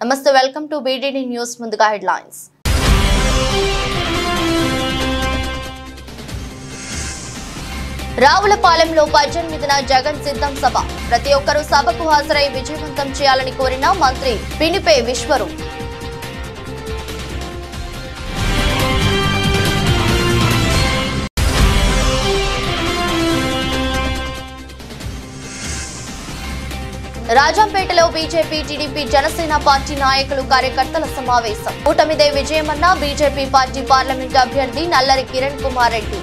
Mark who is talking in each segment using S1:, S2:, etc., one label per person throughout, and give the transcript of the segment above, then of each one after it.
S1: నమస్తే, welcome to BDD news. ముందుగా headlines. రావులపాలెంలో 18న Jagan సిద్ధం సభ. ప్రతి ఒక్కరూ సభకు హాజరై విజయవంతం చేయాలని కోరిన మంత్రి పినిపే విశ్వరూప్. రాజంపేటలో బీజేపీ, టీడీపీ, జనసేన పార్టీ నాయకులు, కార్యకర్తల సమావేశం. కూటమిదే విజయమన్న బీజేపీ పార్టీ పార్లమెంట్ అభ్యర్థి నల్లరి కిరణ్ కుమార్ రెడ్డి.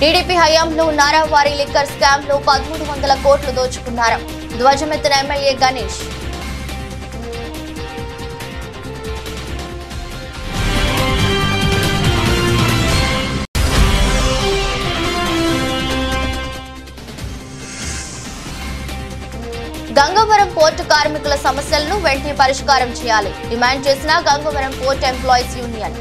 S1: టీడీపీ హయాంలో నారావారి లిక్కర్ స్కామ్ లో 1300 కోట్లు దోచుకున్నారు. ధ్వజమెత్తిన ఎమ్మెల్యే గణేష్. గంగవరం పోర్టు కార్మికుల సమస్యలను వెంటనే పరిష్కారం చేయాలి డిమాండ్ చేసిన గంగవరం పోర్ట్ ఎంప్లాయీస్ యూనియన్.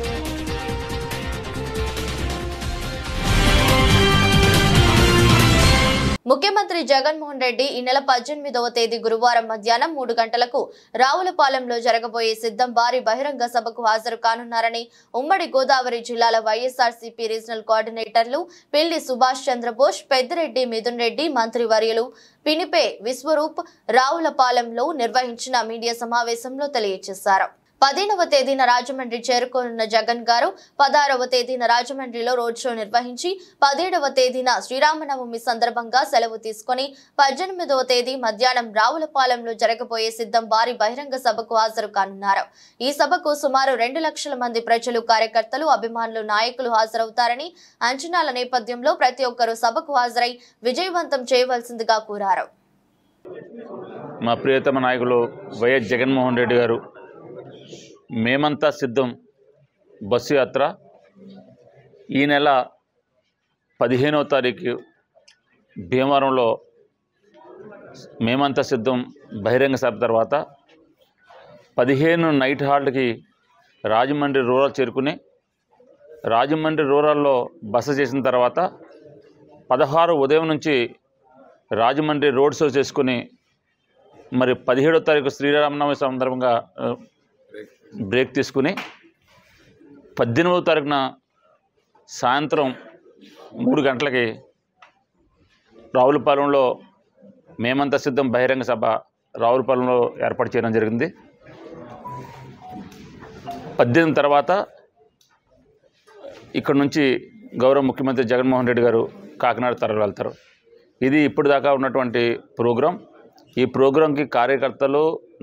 S1: ముఖ్యమంత్రి జగన్మోహన్ రెడ్డి ఈ నెల 18వ తేదీ గురువారం మధ్యాహ్నం 3 గంటలకు రావులపాలెంలో జరగబోయే సిద్ధం భారీ బహిరంగ సభకు హాజరు కానున్నారని ఉమ్మడి గోదావరి జిల్లాల వైఎస్ఆర్సీపీ రీజనల్ కోఆర్డినేటర్లు పిల్లి సుభాష్ చంద్రబోస్, పెద్దిరెడ్డి మిథున్ రెడ్డి, మంత్రివర్యులు పినిపే విశ్వరూప్ రావులపాలెంలో నిర్వహించిన మీడియా సమావేశంలో తెలియజేశారు. 15వ తేదీన రాజమండ్రి చేరుకోనున్న జగన్ గారు 16వ తేదీన రాజమండ్రిలో రోడ్ షో నిర్వహించి 17వ తేదీన శ్రీరామనవమి సందర్భంగా సెలవు తీసుకుని 18వ తేదీ మధ్యాహ్నం రావులపాలెంలో జరగబోయే సిద్ధం భారీ బహిరంగ సభకు హాజరు కానున్నారు. ఈ సభకు సుమారు 2 లక్షల మంది ప్రజలు, కార్యకర్తలు, అభిమానులు, నాయకులు హాజరవుతారని అంచనాల నేపథ్యంలో ప్రతి ఒక్కరూ సభకు హాజరై విజయవంతం చేయవలసిందిగా కోరారు.
S2: మా ప్రియతమ నాయకులు వైఎస్ జగన్మోహన్ రెడ్డి గారు మేమంతా సిద్ధం బస్సు యాత్ర ఈ నెల 15వ తారీఖు భీమవరంలో మేమంతా సిద్ధం బహిరంగ సభ తర్వాత 15 నైట్ హాల్ట్కి రాజమండ్రి రూరల్ చేరుకుని రాజమండ్రి రూరల్లో బస చేసిన తర్వాత 16 ఉదయం నుంచి రాజమండ్రి రోడ్ షో చేసుకుని మరి 17వ తారీఖు శ్రీరామనవమి సందర్భంగా బ్రేక్ తీసుకుని 18వ తారీఖున సాయంత్రం 3 గంటలకి రావులపాలెంలో మేమంతా సిద్ధం బహిరంగ సభ రావులపాలెంలో ఏర్పాటు చేయడం జరిగింది. 18 తర్వాత ఇక్కడ నుంచి గౌరవ ముఖ్యమంత్రి జగన్మోహన్ రెడ్డి గారు కాకినాడ తరలి వెళ్తారు. ఇది ఇప్పటిదాకా ఉన్నటువంటి ప్రోగ్రాం. ఈ ప్రోగ్రాంకి కార్యకర్తలు,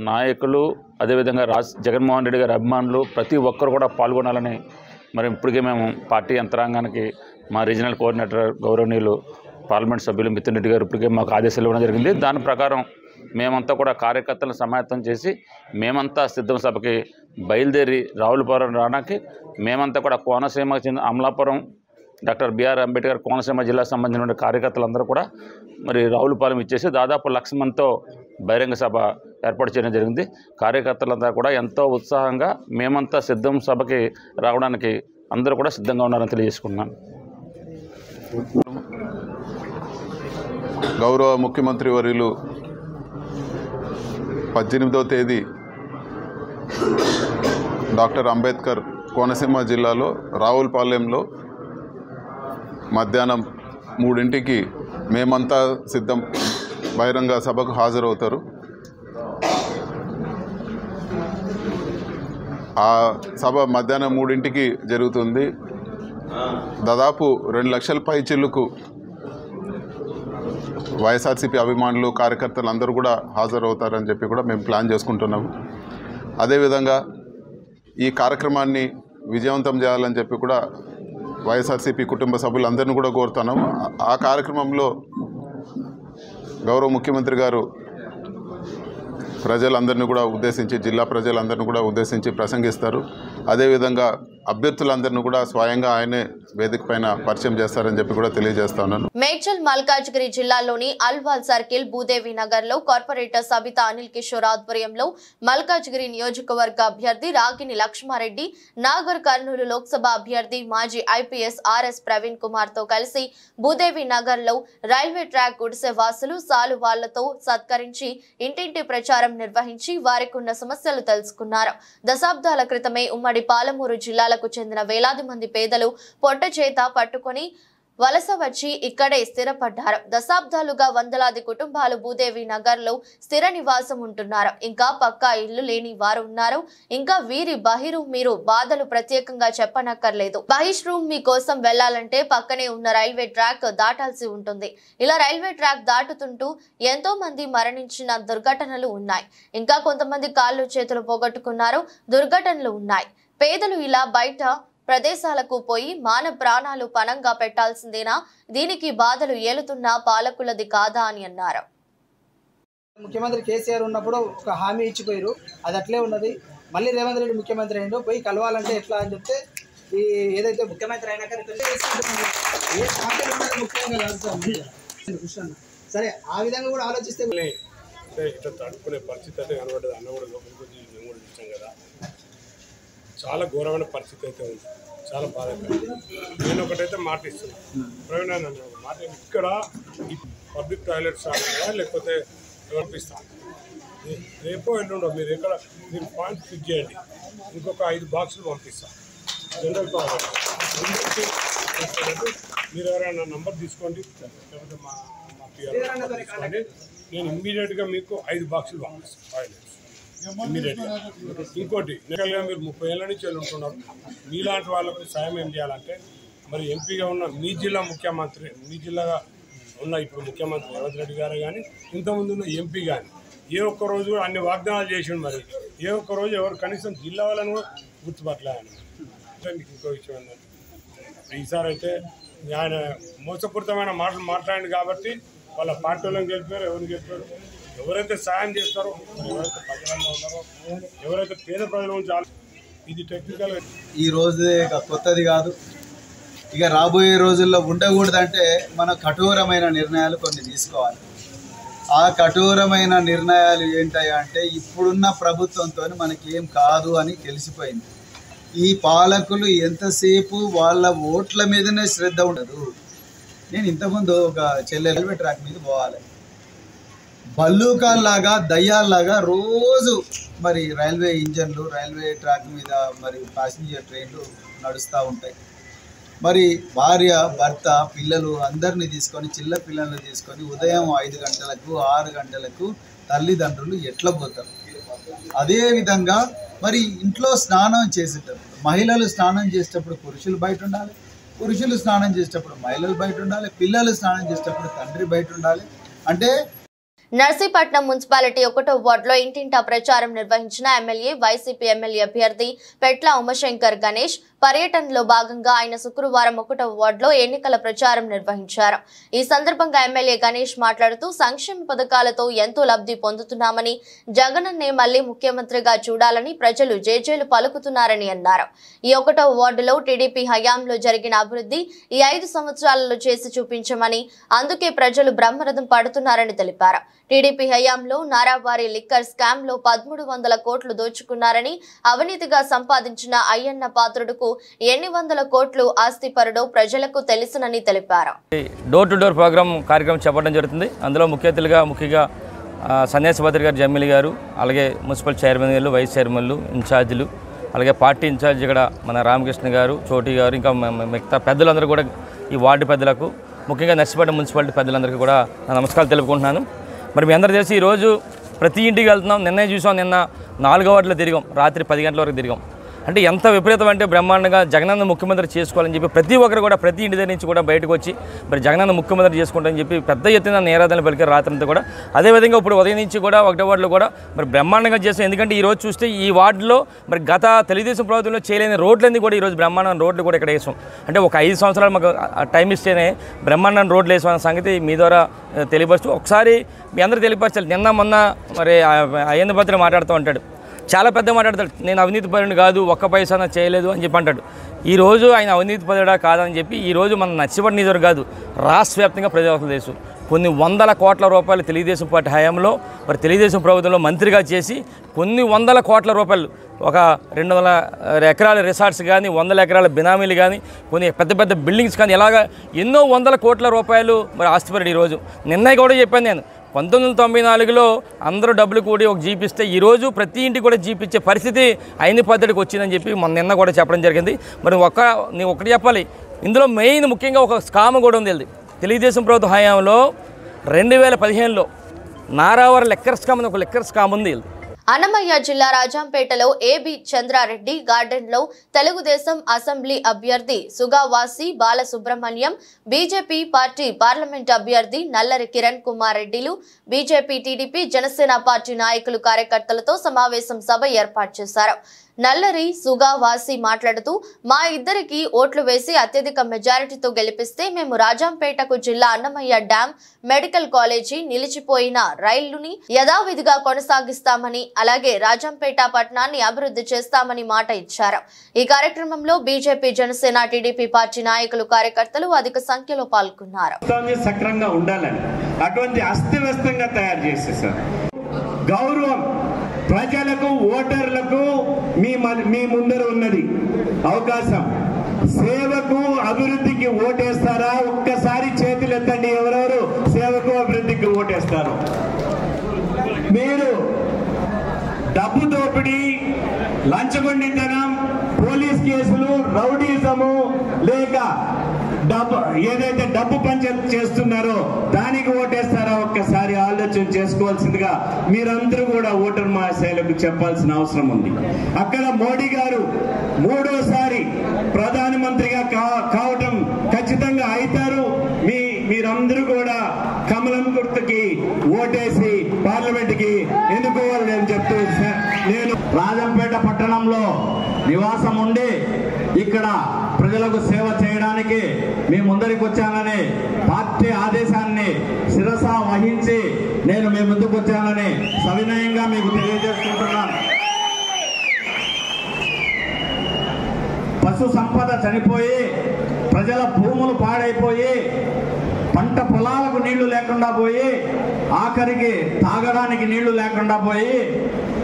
S2: నాయకులు, అదేవిధంగా జగన్మోహన్ రెడ్డి గారి అభిమానులు ప్రతి ఒక్కరు కూడా పాల్గొనాలని మరి ఇప్పటికే మేము పార్టీ యంత్రాంగానికి మా రీజనల్ కోఆర్డినేటర్ గౌరవనీయులు పార్లమెంట్ సభ్యులు మిథున్ రెడ్డి గారు ఇప్పటికే మాకు ఆదేశాలు ఇవ్వడం జరిగింది. దాని ప్రకారం మేమంతా కూడా కార్యకర్తలను సమాయత్తం చేసి మేమంతా సిద్ధం సభకి బయలుదేరి రావులపాలెం రావడానికి మేమంతా కూడా కోనసీమకు చెందిన అమలాపురం డాక్టర్ బిఆర్ అంబేద్కర్ కోనసీమ జిల్లాకు సంబంధించిన కార్యకర్తలందరూ కూడా మరి రావులపాలెం ఇచ్చేసి దాదాపు 1,00,000 మందితో బహిరంగ సభ ఏర్పాటు చేయడం జరిగింది. కార్యకర్తలంతా కూడా ఎంతో ఉత్సాహంగా మేమంతా సిద్ధం సభకి రావడానికి అందరూ కూడా సిద్ధంగా ఉన్నారని తెలియజేసుకున్నాను.
S3: గౌరవ ముఖ్యమంత్రి వర్యులు 18వ తేదీ డాక్టర్ అంబేద్కర్ కోనసీమ జిల్లాలో రావులపాలెంలో మధ్యాహ్నం 3 మేమంతా సిద్ధం బహిరంగ సభకు హాజరవుతారు. ఆ సభ మధ్యాహ్నం 3 జరుగుతుంది. దాదాపు 2 లక్షల పైచిల్లుకు వైఎస్ఆర్సీపీ అభిమానులు, కార్యకర్తలు అందరూ కూడా హాజరవుతారని చెప్పి కూడా మేము ప్లాన్ చేసుకుంటున్నాము. అదేవిధంగా ఈ కార్యక్రమాన్ని విజయవంతం చేయాలని చెప్పి కూడా వైఎస్ఆర్సీపీ కుటుంబ సభ్యులందరినీ కూడా కోరుతున్నాము. ఆ కార్యక్రమంలో గౌరవ ముఖ్యమంత్రి గారు ప్రజలందరినీ కూడా ఉద్దేశించి, జిల్లా ప్రజలందరినీ కూడా ఉద్దేశించి ప్రసంగిస్తారు. అదేవిధంగా అభ్యర్థులందరినీ కూడా స్వయంగా ఆయనే వేదిక పైన పరిచయం చేస్తారని చెప్పి కూడా తెలియజేస్తున్నాను.
S1: మేడ్చల్ మల్కాజ్గిరి జిల్లాలోని అల్వాల్ సర్కిల్ భూదేవి నగర్ లో కార్పొరేటర్ సబితా అనిల్ కిషోర్ ఆధ్వర్యంలో మల్కాజ్గిరి నియోజకవర్గ అభ్యర్థి రాగిని లక్ష్మారెడ్డి, నాగర్ కర్నూలు లోక్సభ అభ్యర్థి మాజీ ఐపీఎస్ ఆర్ఎస్ ప్రవీణ్ కుమార్ తో కలిసి భూదేవి నగర్ లో రైల్వే ట్రాక్ గుడిసె వాసులు సాలువాళ్లతో సత్కరించి ఇంటింటి ప్రచారం నిర్వహించి వారికున్న సమస్యలు తెలుసుకున్నారు. దశాబ్దాల క్రితమే ఉమ్మడి పాలమూరు జిల్లాలకు చెందిన వేలాది మంది పేదలు పొట్ట చేత పట్టుకొని వలస వచ్చి ఇక్కడే స్థిరపడ్డారు. దశాబ్దాలుగా వందలాది కుటుంబాలు భూదేవి నగర్ లో స్థిర నివాసం ఉంటున్నారు. ఇంకా పక్కా ఇల్లు లేని వారు ఉన్నారు. ఇంకా వీరి బహిరూమ్ మీరు బాధలు ప్రత్యేకంగా చెప్పనక్కర్లేదు. బహిష్ రూమ్ మీకోసం వెళ్లాలంటే పక్కనే ఉన్న రైల్వే ట్రాక్ దాటాల్సి ఉంటుంది. ఇలా రైల్వే ట్రాక్ దాటుతుంటూ ఎంతో మంది మరణించిన దుర్ఘటనలు ఉన్నాయి. ఇంకా కొంతమంది కాళ్ళు చేతులు పోగొట్టుకున్నారు. దుర్ఘటనలు ఉన్నాయి. పేదలు ఇలా బయట ప్రదేశాలకు పోయి మాన ప్రాణాలు పణంగా పెట్టాల్సిందేనా? దీనికి బాధలు ఏలుతున్న పాలకులది కాదా అని అన్నారు.
S4: ముఖ్యమంత్రి కేసీఆర్ ఉన్నప్పుడు ఒక హామీ ఇచ్చిపోయారు, అది అట్లే ఉన్నది. మళ్ళీ రేవంత్ రెడ్డి ముఖ్యమంత్రి అయ్యిండు, పోయి కలవాలంటే ఎట్లా అని చెప్తే ఈ ఏదైతే ముఖ్యమంత్రి అయినాక ముఖ్యంగా కాదు సరే ఆ విధంగా కూడా ఆలోచిస్తే
S5: ఇట్లా తడుపుకునే పరిస్థితి అయితే కనబడ్డది. అన్న కూడా లోపలికి వచ్చి మేము కూడా చూసాం కదా, చాలా ఘోరమైన పరిస్థితి అయితే ఉంది. చాలా బాధకరం. నేను ఒకటైతే మాట ఇస్తున్నాను, ప్రవీణ్ అన్న ఒక మాట, ఇక్కడ ఈ పబ్లిక్ టాయిలెట్స్ ఆడాలా లేకపోతే పంపిస్తాను, రేపో ఎల్లుండో మీరు ఎక్కడ మీరు పాయింట్ ఫిక్స్ చేయండి, ఇంకొక 5 బాక్సులు పంపిస్తాను జనరల్ టాయిలెట్. మీరు ఎవరైనా నంబర్ తీసుకోండి, లేకపోతే మా పిఆర్ తీసుకోండి, నేను ఇమ్మీడియట్గా మీకు 5 బాక్సులు పంపిస్తాను టాయిలెట్స్ ఇమ్మీడియట్గా. ఇంకోటి నెలగా మీరు 30 ఏళ్ళ నుంచి ఉంటున్నారు, మీలాంటి వాళ్ళకు సాయం ఏం చేయాలంటే, మరి ఎంపీగా ఉన్న మీ జిల్లా ముఖ్యమంత్రి, మీ జిల్లాగా ఉన్న ఇప్పుడు ముఖ్యమంత్రి రేవంత్ రెడ్డి గారు కానీ, ఇంతకుముందు ఉన్న ఎంపీ కానీ ఏ ఒక్కరోజు కూడా అన్ని వాగ్దానాలు చేసిండు, మరి ఏ ఒక్కరోజు ఎవరు కనీసం జిల్లా వాళ్ళని కూడా గుర్తుపట్టలేని. అంటే మీకు ఇంకో విషయం ఏంటంటే, ఈసారి అయితే ఆయన మోసపూరితమైన మాటలు మాట్లాడింది కాబట్టి వాళ్ళ పార్టీ వాళ్ళని గెలిపారు, ఎవరిని గెలిపారు, ఎవరైతే సాయం చేస్తారో, ఎవరైతే ప్రజలలో ఉన్నారో, ఎవరైతే పేద ప్రజల నుంచి, ఇది టెక్నికల్
S6: ఈ రోజు కొత్తది కాదు. ఇక రాబోయే రోజుల్లో ఉండకూడదంటే మన కఠోరమైన నిర్ణయాలు కొన్ని తీసుకోవాలి. ఆ కఠోరమైన నిర్ణయాలు ఏంటయ్యా అంటే, ఇప్పుడున్న ప్రభుత్వంతో మనకేం కాదు అని తెలిసిపోయింది. ఈ పాలకులు ఎంతసేపు వాళ్ళ ఓట్ల మీదనే శ్రద్ధ ఉండదు. నేను ఇంతకుముందు ఒక రైల్వే ట్రాక్ మీద పోవాలి, బల్లూకాల్లాగా దయ్యాల్లాగా రోజు మరి రైల్వే ఇంజన్లు రైల్వే ట్రాక్ మీద మరి ప్యాసింజర్ ట్రైన్లు నడుస్తూ ఉంటాయి. మరి భార్య భర్త పిల్లలు అందరినీ తీసుకొని, చిల్ల పిల్లల్ని తీసుకొని ఉదయం 5 గంటలకు 6 గంటలకు తల్లిదండ్రులు ఎట్లా పోతారు? అదేవిధంగా మరి ఇంట్లో స్నానం చేసేటప్పుడు మహిళలు స్నానం చేసేటప్పుడు పురుషులు బయట ఉండాలి, పురుషులు స్నానం చేసేటప్పుడు మహిళలు బయట ఉండాలి, పిల్లలు స్నానం చేసేటప్పుడు తండ్రి బయట ఉండాలి. అంటే
S1: నర్సీపట్నం మున్సిపాలిటీ 1వ వార్డులో ఇంటింటా ప్రచారం నిర్వహించిన ఎమ్మెల్యే వైసీపీ ఎమ్మెల్యే అభ్యర్థి పెట్ల ఉమాశంకర్ గణేష్ పర్యటనలో భాగంగా ఆయన శుక్రవారం 1వ వార్డులో ఎన్నికల ప్రచారం నిర్వహించారు. ఈ సందర్భంగా ఎమ్మెల్యే గణేష్ మాట్లాడుతూ సంక్షేమ పథకాలతో ఎంతో లబ్ధి పొందుతున్నామని, జగనన్నే మళ్లీ ముఖ్యమంత్రిగా చూడాలని ప్రజలు జేజేలు పలుకుతున్నారని అన్నారు. ఈ 1వ వార్డులో టీడీపీ హయాంలో జరిగిన అభివృద్ధి ఈ 5 సంవత్సరాలలో చేసి చూపించమని, అందుకే ప్రజలు బ్రహ్మరథం పడుతున్నారని తెలిపారు. టీడీపీ హయాంలో నారావారి లిక్కర్ స్కామ్ లో 1300 కోట్లు దోచుకున్నారని, అవినీతిగా సంపాదించిన అయ్యన్న పాత్రుడుకు ఎన్ని వందల కోట్లు ఆస్తిపరుడో ప్రజలకు తెలుసునని తెలిపారు.
S7: డోర్ టు డోర్ ప్రోగ్రామ్ కార్యక్రమం చేపట్టడం జరుగుతుంది. అందులో ముఖ్యంగా సన్యాసి భద్ర గారు, జమ్మిలి గారు, అలాగే మున్సిపల్ చైర్మన్ గారు, వైస్ చైర్మన్లు, ఇన్ఛార్జీలు, అలాగే పార్టీ ఇన్ఛార్జ్ ఇక్కడ మన రామకృష్ణ గారు, చోటి గారు, ఇంకా మిగతా పెద్దలందరూ కూడా, ఈ వార్డు పెద్దలకు, ముఖ్యంగా నర్సీపట్నం మున్సిపాలిటీ పెద్దలందరికీ కూడా నమస్కారాలు తెలుపుకుంటున్నాను. మరి మీ అందరూ తెలిసి ఈరోజు ప్రతి ఇంటికి వెళ్తున్నాం. నిన్నే చూసాం, నిన్న 4వ వార్డులో తిరిగాం, రాత్రి 10 గంటల వరకు తిరిగాం. అంటే ఎంత విపరీతం అంటే బ్రహ్మాండంగా జగనన్న ముఖ్యమంత్రి చేసుకోవాలని చెప్పి ప్రతి ఒక్కరు కూడా ప్రతి ఇంటి దగ్గర నుంచి కూడా బయటకు వచ్చి మరి జగనన్న ముఖ్యమంత్రి చేసుకుంటారని చెప్పి పెద్ద ఎత్తున నేరాదాలను పలికారు రాత్రంతా కూడా. అదేవిధంగా ఇప్పుడు ఉదయం నుంచి కూడా 1వ వార్డులో కూడా మరి బ్రహ్మాండంగా చేస్తాం. ఎందుకంటే ఈరోజు చూస్తే ఈ వార్డులో మరి గత తెలుగుదేశం ప్రభుత్వంలో చేయలేని రోడ్లన్నీ కూడా ఈరోజు బ్రహ్మాండం రోడ్లు కూడా ఇక్కడ వేసాం. అంటే ఒక 5 సంవత్సరాలు మాకు టైం ఇస్తేనే బ్రహ్మాండం రోడ్లు వేసామన్న సంగతి మీ ద్వారా తెలియపరుస్తూ ఒకసారి మీ అందరూ తెలియపరచాలి. నిన్న మొన్న మరి అయ్యన్న భద్ర మాట్లాడుతూ ఉంటాడు, చాలా పెద్ద మాట్లాడతాడు. నేను అవినీతి పరుని కాదు, ఒక్క పైసా చేయలేదు అని చెప్పి అంటాడు. ఈరోజు ఆయన అవినీతి పరుడా కాదని చెప్పి ఈరోజు మన నర్సీపట్నం నియోజకవర్గం కాదు, రాష్ట్ర వ్యాప్తంగా ప్రజలకు తెలుసు. కొన్ని వందల కోట్ల రూపాయలు తెలుగుదేశం పార్టీ హయాంలో మరి తెలుగుదేశం ప్రభుత్వంలో మంత్రిగా చేసి కొన్ని వందల కోట్ల రూపాయలు, ఒక 200 ఎకరాల రిసార్ట్స్ కానీ, 100 ఎకరాల బినామీలు కానీ, కొన్ని పెద్ద పెద్ద బిల్డింగ్స్ కానీ, ఇలాగా ఎన్నో వందల కోట్ల రూపాయలు మరి ఆస్తిపరుడు. ఈరోజు నిన్న కూడా చెప్పాను నేను, 1994లో అందరూ డబ్బులు కూడి ఒక జీప్ ఇస్తే ఈరోజు ప్రతి ఇంటికి కూడా జీప్ ఇచ్చే పరిస్థితి అయిన పద్ధతికి వచ్చిందని చెప్పి నిన్న కూడా చెప్పడం జరిగింది. మరి నేను ఒకటి చెప్పాలి, ఇందులో మెయిన్ ముఖ్యంగా ఒక స్కామ్ కూడా ఉంది. తెలుగుదేశం ప్రభుత్వ హయాంలో 2015లో నారావర లెక్కర్ స్కామ్ అని ఒక లెక్కర్ స్కామ్ ఉంది.
S1: అన్నమయ్య జిల్లా రాజంపేటలో ఏబి చంద్రారెడ్డి గార్డెన్ లో తెలుగుదేశం అసెంబ్లీ అభ్యర్థి సుగావాసి బాలసుబ్రహ్మణ్యం, బీజేపీ పార్టీ పార్లమెంట్ అభ్యర్థి నల్లరి కిరణ్ కుమార్ రెడ్డిలు, బీజేపీ, టీడీపీ, జనసేన పార్టీ నాయకులు, కార్యకర్తలతో సమావేశం సభ ఏర్పాటు చేశారు. నల్లరి సుగావాసి మాట్లాడుతూ, మా ఇద్దరికి ఓట్లు వేసి అత్యధిక మెజారిటీతో గెలిపిస్తే మేము రాజంపేటకు జిల్లా అన్నమయ్య డ్యాం, మెడికల్ కాలేజీ, నిలిచిపోయిన రైళ్లుని యథావిధిగా కొనసాగిస్తామని, అలాగే రాజంపేట పట్టణాన్ని అభివృద్ధి చేస్తామని మాట ఇచ్చారు. ఈ కార్యక్రమంలో బీజేపీ, జనసేన, టీడీపీ పార్టీ నాయకులు, కార్యకర్తలు అధిక సంఖ్యలో పాల్గొన్నారు.
S8: సక్రంగా ఉండాలని అటువంటి అస్తవ్యస్తంగా తయారు చేసేసారు. గౌరవం ప్రజలకు, ఓటర్లకు మీ ముందర ఉన్నది అవకాశం. సేవకు, అభివృద్ధికి ఓటేస్తారా? ఒక్కసారి చేతులు ఎత్తండి, ఎవరెవరు సేవకు, అభివృద్ధికి ఓటేస్తారు. మీరు డబ్బు దోపిడీ, లంచగొండితనం, పోలీస్ కేసులు, రౌడీజము, లేక ఏదైతే డబ్బు పంచాయతీ చేస్తున్నారో దానికి ఓటేస్తారా? ఒక్కసారి ఆలోచన చేసుకోవాల్సిందిగా మీరందరూ కూడా ఓటర్ మహాశైలకు చెప్పాల్సిన అవసరం ఉంది. అక్కడ మోడీ గారు 3వ ప్రధానమంత్రిగా కావటం ఖచ్చితంగా అవుతారు. మీరందరూ కూడా కమలం గుర్తుకి ఓటేసి పార్లమెంట్ కి ఎన్నుకోవాలని నేను చెప్తూ, నేను రాజంపేట పట్టణంలో నివాసం ఉండి ఇక్కడ ప్రజలకు సేవ చేయడానికి మీ ముందరికి వచ్చానని, పార్టీ ఆదేశాన్ని శిరస వహించి నేను మీ ముందుకు వచ్చానని సవినయంగా మీకు తెలియజేసుకుంటున్నాను. పశు సంపద చనిపోయి, ప్రజల భూములు పాడైపోయి, పంట పొలాలకు నీళ్లు లేకుండా పోయి, ఆఖరికి తాగడానికి నీళ్లు లేకుండా పోయి,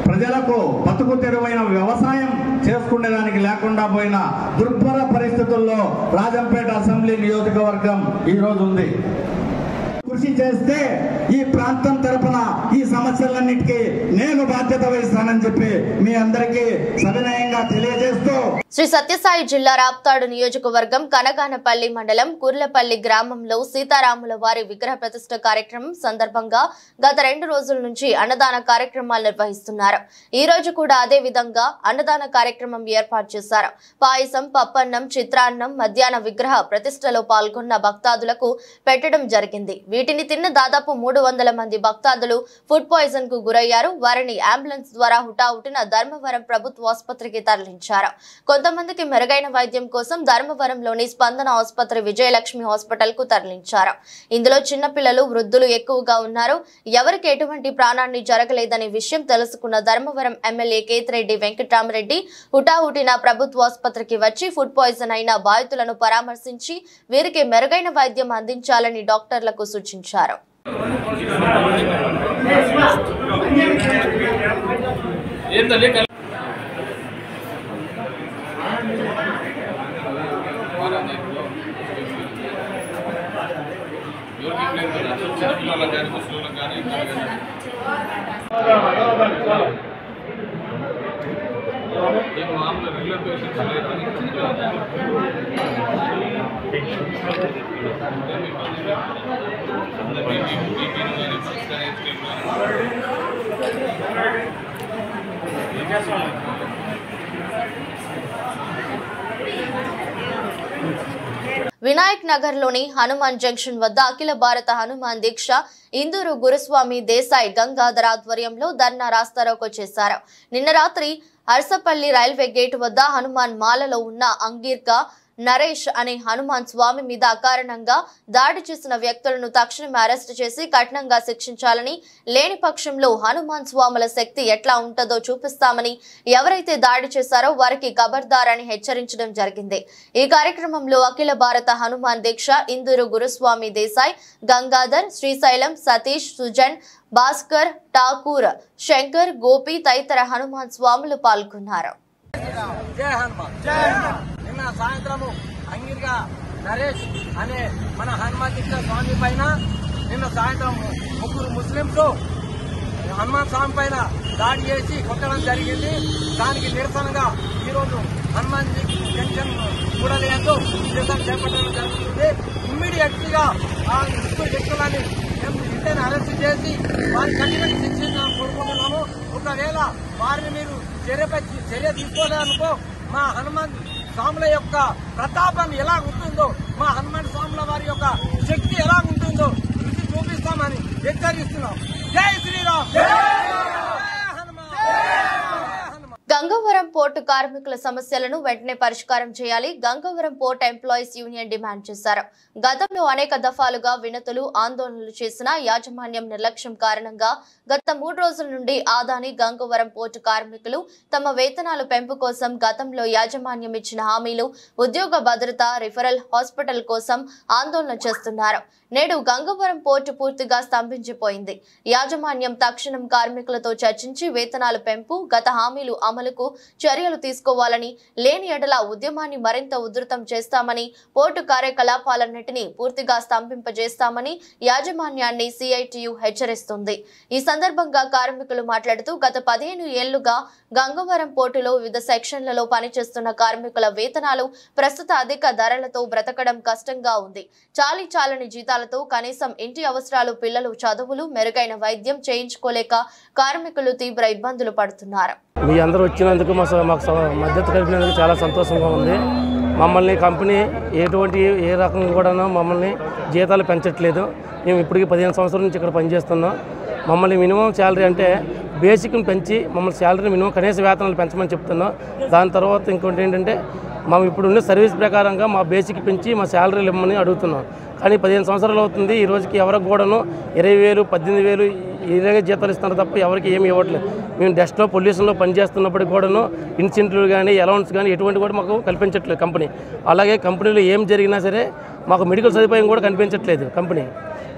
S8: ప్రజలకు బతుకు తెరువైన వ్యవసాయం చేసుకునేదానికి లేకుండా పోయిన దుర్భర పరిస్థితుల్లో రాజంపేట అసెంబ్లీ నియోజకవర్గం ఈ రోజు ఉంది. కృషి చేస్తే ఈ ప్రాంతం తరపున ఈ సమస్యలన్నిటికీ నేను బాధ్యత వహిస్తానని చెప్పి మీ అందరికీ సవినయంగా తెలియజేస్తూ,
S1: శ్రీ సత్యసాయి జిల్లా రాప్తాడు నియోజకవర్గం కనగానపల్లి మండలం కుర్లపల్లి గ్రామంలో సీతారాముల వారి విగ్రహ ప్రతిష్ఠ కార్యక్రమం సందర్భంగా గత 2 రోజుల నుంచి అన్నదాన కార్యక్రమాలు నిర్వహిస్తున్నారు. ఈ రోజు కూడా అదే విధంగా అన్నదాన కార్యక్రమం ఏర్పాటు చేశారు. పాయసం, పప్పన్నం, చిత్రాన్నం మధ్యాహ్న విగ్రహ ప్రతిష్ఠలో పాల్గొన్న భక్తాదులకు పెట్టడం జరిగింది. వీటిని తిన్న దాదాపు 300 మంది భక్తాదులు ఫుడ్ పాయిజన్ కు గురయ్యారు. వారిని అంబులెన్స్ ద్వారా హుటాహుటిన ధర్మవరం ప్రభుత్వ ఆసుపత్రికి తరలించారు. కొంతమందికి మెరుగైన వైద్యం కోసం ధర్మవరంలోని స్పందన ఆసుపత్రి, విజయలక్ష్మి హాస్పిటల్ కు తరలించారు. ఇందులో చిన్నపిల్లలు, వృద్ధులు ఎక్కువగా ఉన్నారు. ఎవరికి ఎటువంటి ప్రాణాన్ని జరగలేదనే విషయం తెలుసుకున్న ధర్మవరం ఎమ్మెల్యే కేతిరెడ్డి వెంకటరామరెడ్డి హుటాహుటిన ప్రభుత్వ ఆసుపత్రికి వచ్చి ఫుడ్ పాయిజన్ అయిన బాధితులను పరామర్శించి వీరికి మెరుగైన వైద్యం అందించాలని డాక్టర్లకు సూచించారు. వినాయక్ నగర్ లోని హనుమాన్ జంక్షన్ వద్ద అఖిల భారత హనుమాన్ దీక్ష ఇందూరు గురుస్వామి దేశాయ్ గంగాధర్ ఆధ్వర్యంలో ధర్నా రాస్తారోకో చేశారు. నిన్న రాత్రి అర్సపల్లి రైల్వే గేట్ వద్ద హనుమాన్ మాలలో ఉన్న అంగీర్క నరేష్ అనే హనుమాన్ స్వామి మీద అకారణంగా దాడి చేసిన వ్యక్తులను తక్షణమే అరెస్టు చేసి కఠినంగా శిక్షించాలని, లేని పక్షంలో హనుమాన్ స్వాముల శక్తి ఎట్లా ఉంటుందో చూపిస్తామని, ఎవరైతే దాడి చేశారో వారికి ఖబర్దార్ అని హెచ్చరించడం జరిగింది. ఈ కార్యక్రమంలో అఖిల భారత హనుమాన్ దీక్ష ఇందూరు గురుస్వామి దేశాయ్, గంగాధర్, శ్రీశైలం, సతీష్, సుజన్, భాస్కర్, ఠాకూర్, శంకర్, గోపి తదితర హనుమాన్ స్వాములు పాల్గొన్నారు.
S9: నిన్న సాయంత్రము అంగిరిగా నరేష్ అనే మన హనుమాన్ దీక్ష స్వామి పైన నిన్న సాయంత్రం ముగ్గురు ముస్లింస్ హనుమాన్ స్వామి పైన దాడి చేసి కొట్టడం జరిగింది. దానికి నిరసనగా ఈరోజు హనుమాన్ జంక్షన్ కూడలేందు నిరసన చేపట్టడం జరుగుతుంది. ఇమ్మీడియట్ గా ఆ ముగ్గురు వ్యక్తులని ఇంటిని అరెస్ట్ చేసి వారిని కఠినంగా శిక్షించాలని కోరుకుంటున్నాము. ఒకవేళ వారిని మీరు చర్య తీసుకోలేదనుకో మా హనుమాన్ స్వాముల యొక్క ప్రతాపం ఎలా ఉంటుందో, మా హనుమాన్ స్వాముల వారి యొక్క శక్తి ఎలా ఉంటుందో రుచి చూపిస్తామని హెచ్చరిస్తున్నాం. జై శ్రీరామ్.
S1: గంగవరం పోర్టు కార్మికుల సమస్యలను వెంటనే పరిష్కారం చేయాలి Gangavaram port employees union demand చేశారు. గతంలో అనేక దఫాలుగా వినతులు, ఆందోళనలు చేసిన యాజమాన్యం నిర్లక్ష్యం కారణంగా గత 3 రోజుల నుండి ఆదాని గంగవరం పోర్టు కార్మికులు తమ వేతనాలు పెంపు కోసం గతంలో యాజమాన్యం ఇచ్చిన హామీలు, ఉద్యోగ భద్రత, రిఫరల్ హాస్పిటల్ కోసం ఆందోళన చేస్తున్నారు. నేడు గంగవరం పోర్టు పూర్తిగా స్తంభించిపోయింది. యాజమాన్యం తక్షణం కార్మికులతో చర్చించి వేతనాలు పెంపు, గత హామీలు అమలుకు చర్యలు తీసుకోవాలని, లేని ఎడల ఉద్యమాన్ని మరింత ఉధృతం చేస్తామని, పోర్టు కార్యకలాపాలన్నింటినీ పూర్తిగా స్తంభింపజేస్తామని యాజమాన్యాన్ని సిఐటియు హెచ్చరిస్తుంది. ఈ సందర్భంగా కార్మికులు మాట్లాడుతూ గత 15 ఏళ్లుగా గంగవరం పోర్టులో వివిధ సెక్షన్లలో పనిచేస్తున్న కార్మికుల వేతనాలు ప్రస్తుత అధిక ధరలతో బ్రతకడం కష్టంగా ఉంది. చాలని జీతాలతో కనీసం ఇంటి అవసరాలు, పిల్లలు చదువులు, మెరుగైన వైద్యం చేయించుకోలేక కార్మికులు తీవ్ర ఇబ్బందులు పడుతున్నారు.
S10: మీ అందరూ వచ్చినందుకు మాకు మద్దతు కలిపినందుకు చాలా సంతోషంగా ఉంది. మమ్మల్ని కంపెనీ ఏ రకంగా కూడా మమ్మల్ని జీతాలు పెంచట్లేదు. మేము ఇప్పటికీ 15 సంవత్సరాల నుంచి ఇక్కడ పనిచేస్తున్నాం. మమ్మల్ని మినిమం శాలరీ అంటే బేసిక్ని పెంచి మమ్మల్ని శాలరీ మినిమం కనీస వేతనాలు పెంచమని చెప్తున్నాం. దాని తర్వాత ఇంకోటి ఏంటంటే మేము ఇప్పుడున్న సర్వీస్ ప్రకారంగా మా బేసిక్ పెంచి మా శాలరీలు ఇవ్వమని అడుగుతున్నాం. కానీ 15 సంవత్సరాలు అవుతుంది. ఈ రోజుకి ఎవరికి కూడాను 20,000, 18,000 ఇలాగే జీతాలు ఇస్తున్నారు తప్ప ఎవరికి ఏమి ఇవ్వట్లేదు. మేము డస్ట్లో పొల్యూషన్లో పనిచేస్తున్నప్పటికి కూడాను ఇన్సెంటివ్లు కానీ అలౌన్స్ కానీ ఎటువంటి కూడా మాకు కల్పించట్లేదు కంపెనీ. అలాగే కంపెనీలో ఏం జరిగినా సరే మాకు మెడికల్ సదుపాయం కూడా కనిపించట్లేదు. కంపెనీ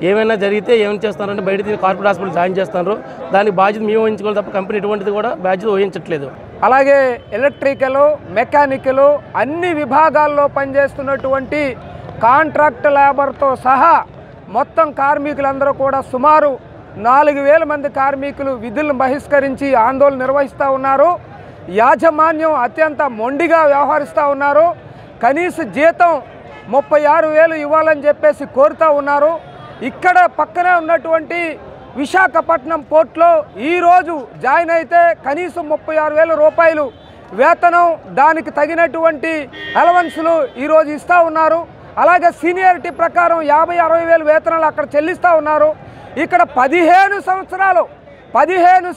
S10: ఏమైనా జరిగితే ఏం చేస్తారంటే బయట కార్పొరేట్ హాస్పిటల్ జాయిన్ చేస్తున్నారు. దానికి బాధ్యత మేము వహించుకోవాలి తప్ప కంపెనీ ఎటువంటిది కూడా బాధ్యత వహించట్లేదు.
S11: అలాగే ఎలక్ట్రికల్, మెకానికల్ అన్ని విభాగాల్లో పనిచేస్తున్నటువంటి కాంట్రాక్ట్ లేబర్తో సహా మొత్తం కార్మికులందరూ కూడా సుమారు 4,000 మంది కార్మికులు విధులను బహిష్కరించి ఆందోళన నిర్వహిస్తూ ఉన్నారు. యాజమాన్యం అత్యంత మొండిగా వ్యవహరిస్తూ ఉన్నారు. కనీస జీతం 36,000 ఇవ్వాలని చెప్పేసి కోరుతూ ఉన్నారు. ఇక్కడ పక్కనే ఉన్నటువంటి విశాఖపట్నం పోర్ట్లో ఈరోజు జాయిన్ అయితే కనీసం 36,000 రూపాయలు వేతనం, దానికి తగినటువంటి అలవెన్సులు ఈరోజు ఇస్తూ ఉన్నారు. అలాగే సీనియారిటీ ప్రకారం 50,000-60,000 వేతనాలు అక్కడ చెల్లిస్తూ ఉన్నారు. ఇక్కడ 15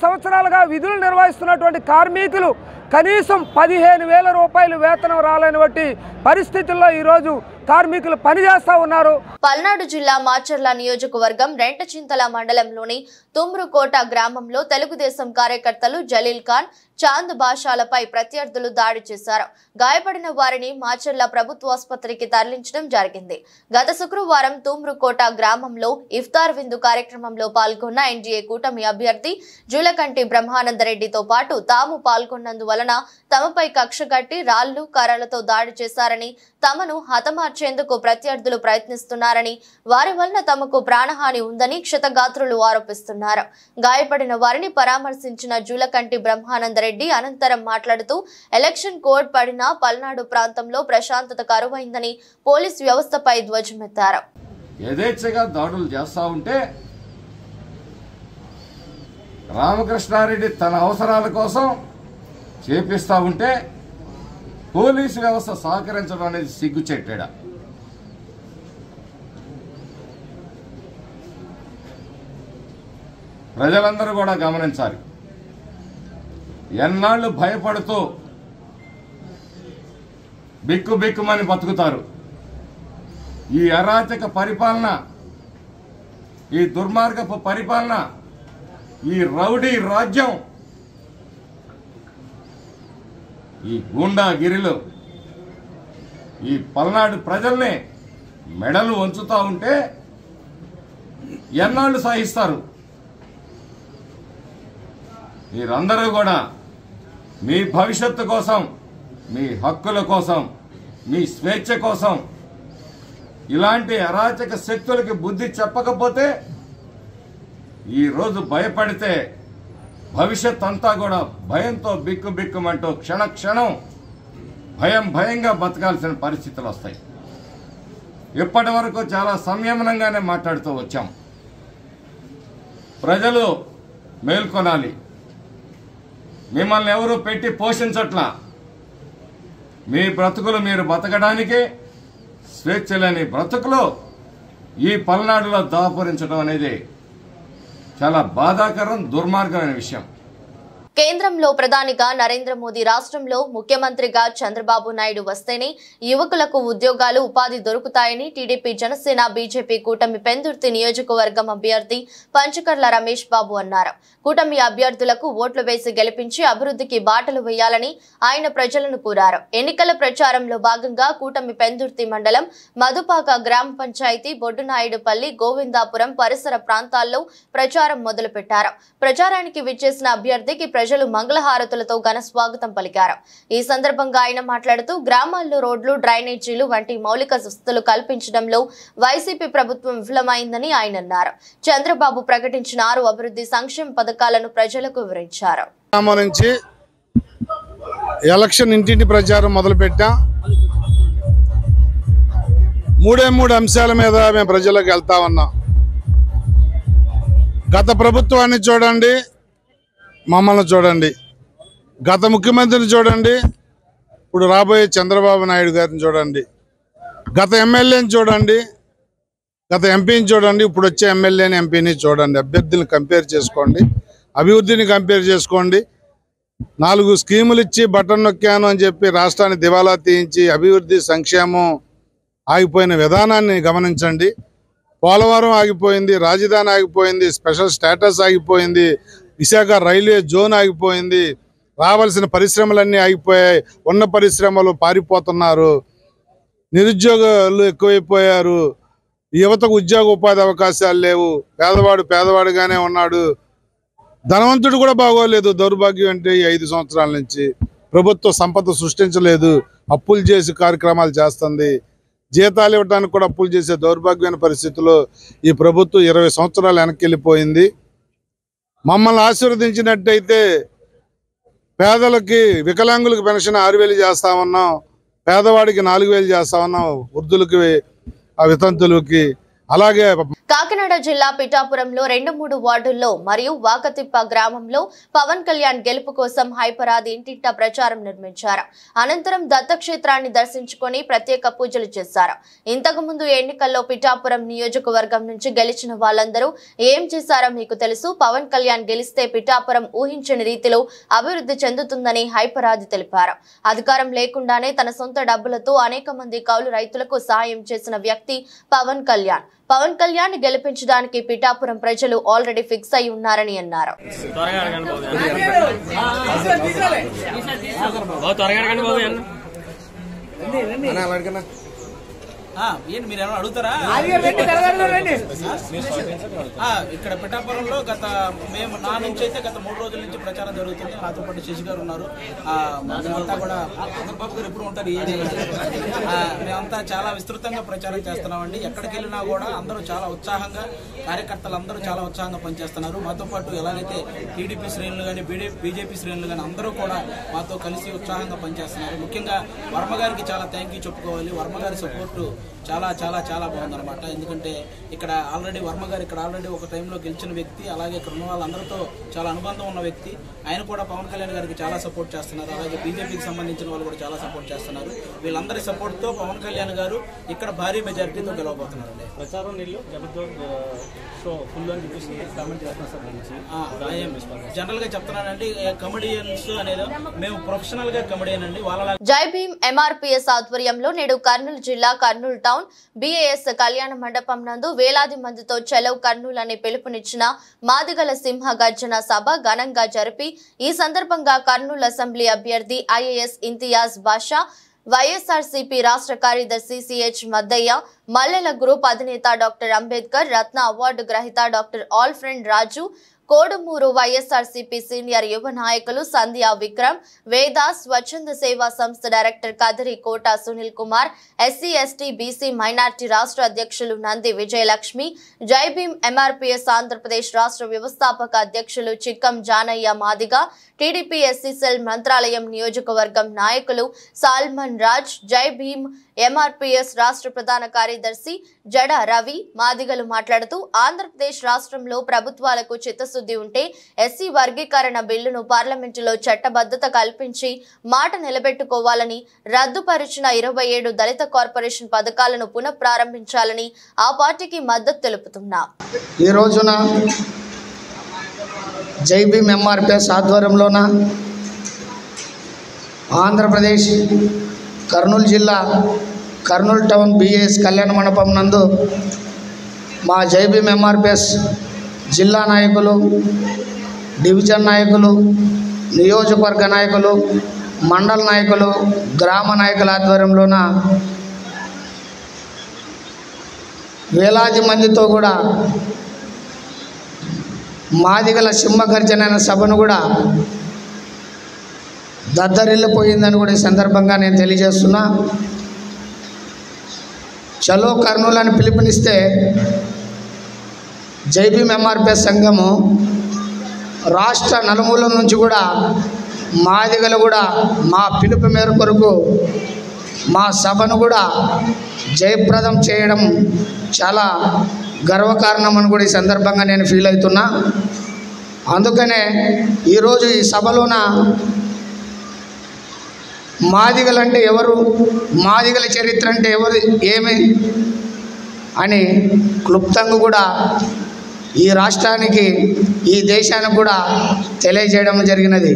S11: సంవత్సరాలుగా విధులు నిర్వహిస్తున్నటువంటి కార్మికులు కనీసం 15,000 రూపాయలు వేతనం రాలేనటువంటి పరిస్థితుల్లో ఈరోజు కార్మికులు పనిచేస్తూ ఉన్నారు.
S1: పల్నాడు జిల్లా మాచర్ల నియోజకవర్గం రెంటచింతల మండలంలోని తుమ్రుకోట గ్రామంలో తెలుగుదేశం కార్యకర్తలు జలీల్ ఖాన్, చాంద్ బాషాలపై ప్రత్యర్థులు దాడి చేశారు. గాయపడిన వారిని మాచర్ల ప్రభుత్వాసుపత్రికి తరలించడం జరిగింది. గత శుక్రవారం తుమ్రుకోట గ్రామంలో ఇఫ్తార్ విందు కార్యక్రమంలో పాల్గొన్న ఎన్డీఏ కూటమి అభ్యర్థి జూలకంటి బ్రహ్మానందరెడ్డితో పాటు తాము పాల్గొన్నందువలన తమపై కక్షగట్టి రాళ్లు, కర్రలతో దాడి చేశారని, తమను హతమార్చేందుకు ప్రత్యర్థులు ప్రయత్నిస్తున్నారని, వారి వలన తమకు ప్రాణహాని ఉందని క్షతగాత్రులు ఆరోపిస్తున్నారు. గాయపడిన వారిని పరామర్శించిన జూలకంటి బ్రహ్మానందరెడ్డి అనంతరం మాట్లాడుతూ ఎలక్షన్ కోడ్ పడిన పల్నాడు ప్రాంతంలో ప్రశాంతత కరువైందని పోలీస్ వ్యవస్థపై ధ్వజమెత్తారు.
S12: యథేచ్ఛగా దాడులు చేస్తా ఉంటే రామకృష్ణారెడ్డి తన అవసరాల కోసం చేపిస్తా ఉంటే పోలీసు వ్యవస్థ సహకరించడం అనేది సిగ్గుచెట్టేడా? ప్రజలందరూ కూడా గమనించాలి. ఎన్నాళ్ళు భయపడుతూ బిక్కుమని బతుకుతారు. ఈ అరాచక పరిపాలన, ఈ దుర్మార్గపు పరిపాలన, ఈ రౌడీ రాజ్యం, ఈ గూండాగిరిలో ఈ పల్నాడు ప్రజల్ని మెడలు వంచుతా ఉంటే ఎన్నాళ్ళు సహిస్తారు? మీరందరూ కూడా మీ భవిష్యత్తు కోసం, మీ హక్కుల కోసం, మీ స్వేచ్ఛ కోసం ఇలాంటి అరాచక శక్తులకి బుద్ధి చెప్పకపోతే, ఈరోజు భయపడితే భవిష్యత్ అంతా కూడా భయంతో బిక్కుమంటూ క్షణం భయంగా బతకాల్సిన పరిస్థితులు వస్తాయి. ఇప్పటి వరకు చాలా సంయమనంగానే మాట్లాడుతూ వచ్చాం. ప్రజలు మేల్కొనాలి. మిమ్మల్ని ఎవరు పెట్టి పోషించట్లా. మీ బ్రతుకులు మీరు బతకడానికి స్వేచ్ఛ లేని బ్రతుకులు ఈ పల్నాడులో దాపురించడం అనేది చాలా బాధాకరం, దుర్మార్గమైన విషయం.
S1: కేంద్రంలో ప్రధానిగా నరేంద్ర మోదీ, రాష్ట్రంలో ముఖ్యమంత్రిగా చంద్రబాబు నాయుడు వస్తేనే యువకులకు ఉద్యోగాలు, ఉపాధి దొరుకుతాయని టీడీపీ, జనసేన, బీజేపీ కూటమి పెందుర్తి నియోజకవర్గం అభ్యర్థి పంచకర్ల రమేష్ బాబు అన్నారు. కూటమి అభ్యర్థులకు ఓట్లు వేసి గెలిపించి అభివృద్ధికి బాటలు వేయాలని ఆయన ప్రజలను కోరారు. ఎన్నికల ప్రచారంలో భాగంగా కూటమి పెందుర్తి మండలం మధుపాక గ్రామ పంచాయతీ, బొడ్డునాయుడుపల్లి, గోవిందాపురం పరిసర ప్రాంతాల్లో ప్రచారం మొదలుపెట్టారు. ప్రచారానికి విచ్చేసిన అభ్యర్థికి ప్రజలు మంగళహారతులతో ఘన స్వాగతం పలికారు. ఈ సందర్భంగా ఆయన మాట్లాడుతూ గ్రామాల్లో రోడ్లు, డ్రైనేజీలు వంటి మౌలిక వసతులు కల్పించడంలో వైసీపీ ప్రభుత్వం విఫలమైందని ఆయన అన్నారు. చంద్రబాబు ప్రకటించిన 6 అభివృద్ధి సంక్షేమ పథకాలను ప్రజలకు వివరించారు.
S13: నుంచి ఎలక్షన్ ఇంటింటి ప్రచారం మొదలుపెట్టాం. 3 అంశాల మీద మేము ప్రజలకు వెళ్తా ఉన్నాం. గత ప్రభుత్వాన్ని చూడండి, మమ్మల్ని చూడండి. గత ముఖ్యమంత్రిని చూడండి, ఇప్పుడు రాబోయే చంద్రబాబు నాయుడు గారిని చూడండి. గత ఎమ్మెల్యేని చూడండి, గత ఎంపీని చూడండి, ఇప్పుడు వచ్చే ఎమ్మెల్యేని, ఎంపీని చూడండి. అభ్యర్థులను కంపేర్ చేసుకోండి, అభివృద్ధిని కంపేర్ చేసుకోండి. 4 స్కీములు ఇచ్చి బటన్ నొక్కాను అని చెప్పి రాష్ట్రాన్ని దివాలా తీయించి అభివృద్ధి సంక్షేమం ఆగిపోయిన విధానాన్ని గమనించండి. పోలవరం ఆగిపోయింది, రాజధాని ఆగిపోయింది, స్పెషల్ స్టేటస్ ఆగిపోయింది, విశాఖ రైల్వే జోన్ ఆగిపోయింది, రావాల్సిన పరిశ్రమలన్నీ ఆగిపోయాయి. ఉన్న పరిశ్రమలు పారిపోతున్నారు, నిరుద్యోగులు ఎక్కువైపోయారు, యువతకు ఉద్యోగ ఉపాధి అవకాశాలు లేవు, పేదవాడు పేదవాడుగానే ఉన్నాడు, ధనవంతుడు కూడా బాగోలేదు. దౌర్భాగ్యం అంటే 5 సంవత్సరాల నుంచి ప్రభుత్వ సంపద సృష్టించలేదు, అప్పులు చేసి కార్యక్రమాలు చేస్తుంది. జీతాలు ఇవ్వడానికి కూడా అప్పులు చేసే దౌర్భాగ్యమైన పరిస్థితుల్లో ఈ ప్రభుత్వం 20 సంవత్సరాలు వెనక్కి వెళ్ళిపోయింది. మమ్మల్ని ఆశీర్వదించినట్టయితే పేదలకి, వికలాంగులకు పెన్షన్ 6,000 చేస్తా ఉన్నాం, పేదవాడికి 4,000 చేస్తా ఉన్నాం, వృద్ధులకి, వితంతులకి. అలాగే
S1: కాకినాడ జిల్లా పిఠాపురంలో 2-3 వార్డుల్లో మరియు వాకతిప్ప గ్రామంలో పవన్ కళ్యాణ్ గెలుపు కోసం హైపరాది ఇంటింటా ప్రచారం నిర్మించారు. అనంతరం దత్తక్షేత్రాన్ని దర్శించుకొని ప్రత్యేక పూజలు చేశారు. ఇంతకు ముందు ఎన్నికల్లో పిఠాపురం నియోజకవర్గం నుంచి గెలిచిన వాళ్ళందరూ ఏం చేశారో మీకు తెలుసు. పవన్ కళ్యాణ్ గెలిస్తే పిఠాపురం ఊహించని రీతిలో అభివృద్ధి చెందుతుందని హైపరాది తెలిపారు. అధికారం లేకుండానే తన సొంత డబ్బులతో అనేక మంది కౌలు రైతులకు సాయం చేసిన వ్యక్తి పవన్ కళ్యాణ్. పవన్ కళ్యాణ్ గెలిపించడానికి పిఠాపురం ప్రజలు ఆల్రెడీ ఫిక్స్ అయి ఉన్నారని అన్నారు.
S14: మీరు ఏమైనా అడుగుతారా? ఇక్కడ పిఠాపురంలో మేము నా నుంచి అయితే గత 3 రోజుల నుంచి ప్రచారం జరుగుతుంది. నాతో పాటు శశి గారు ఉన్నారు. మేమంతా కూడా ఎప్పుడు ఉంటారు, మేమంతా చాలా విస్తృతంగా ప్రచారం చేస్తున్నామండి. ఎక్కడికి వెళ్ళినా కూడా అందరూ చాలా ఉత్సాహంగా, కార్యకర్తలు అందరూ చాలా ఉత్సాహంగా పనిచేస్తున్నారు. మాతో పాటు ఎలాగైతే టీడీపీ శ్రేణులు కానీ, బీజేపీ శ్రేణులు కానీ అందరూ కూడా మాతో కలిసి ఉత్సాహంగా పనిచేస్తున్నారు. ముఖ్యంగా వర్మ గారికి చాలా థ్యాంక్ యూ చెప్పుకోవాలి. వర్మ గారి సపోర్టు చాలా చాలా చాలా బాగుందన్నమాట. ఎందుకంటే ఇక్కడ ఆల్రెడీ వర్మ గారు ఇక్కడ ఆల్రెడీ ఒక టైంలో గెలిచిన వ్యక్తి, అలాగే ఇక్కడ ఉన్న వాళ్ళందరితో చాలా అనుబంధం ఉన్న వ్యక్తి. ఆయన కూడా పవన్ కళ్యాణ్ గారికి చాలా సపోర్ట్ చేస్తున్నారు. అలాగే బీజేపీకి సంబంధించిన వాళ్ళు కూడా చాలా సపోర్ట్ చేస్తున్నారు. వీళ్ళందరి సపోర్ట్తో పవన్ కళ్యాణ్ గారు ఇక్కడ భారీ మెజారిటీతో గెలవబోతున్నారండి.
S15: ప్రచారం నీళ్ళు ఫుల్ అని చెప్పేసి కామెంట్ చేస్తున్నారు.
S14: జనరల్ గా చెప్తున్నానండి, కమెడియన్స్ అనేది మేము ప్రొఫెషనల్ గా కమెడియన్ అండి. వాళ్ళ
S1: జై భీమ్ ఎంఆర్పీఎస్ ఆధ్వర్యంలో నేడు కర్నూలు జిల్లా కర్నూలు టౌన్ బీఏఎస్ కళ్యాణ మండపం నందు వేలాది మందితో చలవ్ కర్నూలు అని పిలుపునిచ్చిన మాదిగల సింహ గర్జన సభ ఘనంగా జరిపి ఈ సందర్భంగా కర్నూలు అసెంబ్లీ అభ్యర్థి ఐఏఎస్ ఇంతియాజ్ బాషా, వైఎస్ఆర్సీపీ రాష్ట్ర కార్యదర్శి సిహెచ్ మద్దయ్య, మల్లెల గ్రూప్ అధినేత డాక్టర్ అంబేద్కర్ రత్న అవార్డు గ్రహీత doctor Alfred Raju, Kodumur YSRCP senior యువ నాయకులు సంధ్యా విక్రమ్, వేద స్వచ్ఛంద సేవా సంస్థ director Kadari Kota Sunil Kumar, SC ST BC minority రాష్ట్ర అధ్యక్షులు నంది విజయలక్ష్మి, జై భీమ్ ఎంఆర్పీఎస్ ఆంధ్రప్రదేశ్ రాష్ట్ర వ్యవస్థాపక అధ్యక్షులు Chikkam Janaiah Madiga, TDP SC cell Mantralayam నియోజకవర్గం నాయకులు సాల్మన్ రాజ్, జై భీమ్ ఎంఆర్పీఎస్ రాష్ట్ర ప్రధాన కార్యదర్శి జడ రవి మాదిగలు మాట్లాడుతూ ఆంధ్రప్రదేశ్ రాష్ట్రంలో ప్రభుత్వాలకు చిత్తశుద్ధి ఉంటే ఎస్సీ వర్గీకరణ బిల్లును పార్లమెంటులో చట్టబద్ధత కల్పించి మాట నిలబెట్టుకోవాలని, రద్దుపరిచిన 27 దళిత కార్పొరేషన్ పథకాలను పునఃప్రారంభించాలని ఆ పార్టీకి మద్దతు తెలుపుతున్నారు.
S16: ఈ రోజున జై భీమ్ ఎంఆర్పీఎస్ ఆధ్వర్యంలోన ఆంధ్రప్రదేశ్ కర్నూలు జిల్లా కర్నూలు టౌన్ బీఏఎస్ కళ్యాణ మండపం నందు మా జై భీమ్ ఎంఆర్పీఎస్ జిల్లా నాయకులు, డివిజన్ నాయకులు, నియోజకవర్గ నాయకులు, మండల నాయకులు, గ్రామ నాయకుల ఆధ్వర్యంలోన వేలాది మందితో కూడా మాదిగల సింహగర్జన అనే సభను కూడా దద్దరిల్లిపోయిందని కూడా ఈ సందర్భంగా నేను తెలియజేస్తున్నా. చలో కర్నూలు అని పిలుపునిస్తే జై భీమ్ ఎంఆర్పీఎస్ సంఘము రాష్ట్ర నలుమూలల నుంచి కూడా మాదిగలు కూడా మా పిలుపు మేర కొరకు మా సభను కూడా జయప్రదం చేయడం చాలా గర్వకారణం అని కూడా ఈ సందర్భంగా నేను ఫీల్ అవుతున్నా. అందుకనే ఈరోజు ఈ సభలోన మాదిగలంటే ఎవరు, మాదిగల చరిత్ర అంటే ఎవరు, ఏమి అని క్లుప్తంగా కూడా ఈ రాష్ట్రానికి, ఈ దేశానికి కూడా తెలియజేయడం జరిగినది.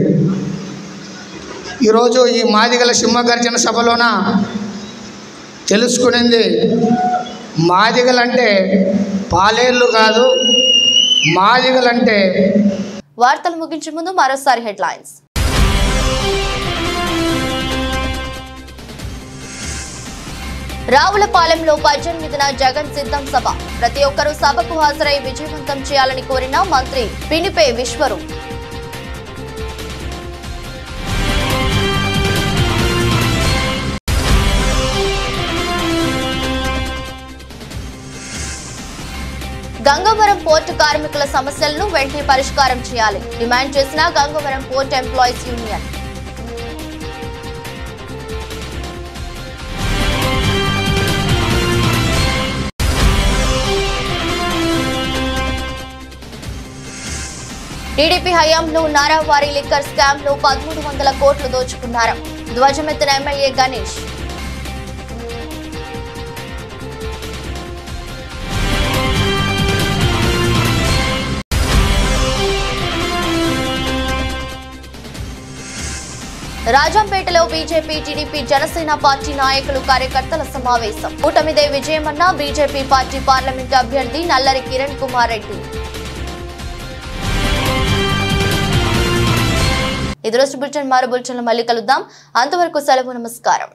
S16: ఈరోజు ఈ మాదిగల సింహగర్జన సభలోన తెలుసుకునేది మాదిగలంటే పాలేర్లు కాదు, మాదిగలంటే.
S1: వార్తలు ముగించే ముందు మరోసారి హెడ్లైన్స్. రావులపాలెంలో 18న జగన్ సిద్ధం సభ. ప్రతి ఒక్కరూ సభకు హాజరై విజయవంతం చేయాలని కోరిన మంత్రి పినిపే విశ్వరు. గంగవరం పోర్టు కార్మికుల సమస్యలను వెంటనే పరిష్కారం చేయాలి డిమాండ్ చేసిన Gangavaram port employees union. TDP హయాంలో నారావారి లిక్కర్ స్కామ్ లో 1300 కోట్లు దోచుకున్నారు. ధ్వజమెత్తిన ఎమ్మెల్యే గణేష్. రాజంపేటలో బీజేపీ, టీడీపీ, జనసేన పార్టీ నాయకులు, కార్యకర్తల సమావేశం. కూటమిదే విజయమన్న బీజేపీ పార్టీ పార్లమెంటు అభ్యర్థి నల్లరి కిరణ్ కుమార్ రెడ్డి. ఇది రోజు బులెటిన్. మరో బులెటిన్లో మళ్ళీ కలుద్దాం. అంతవరకు సెలవు. నమస్కారం.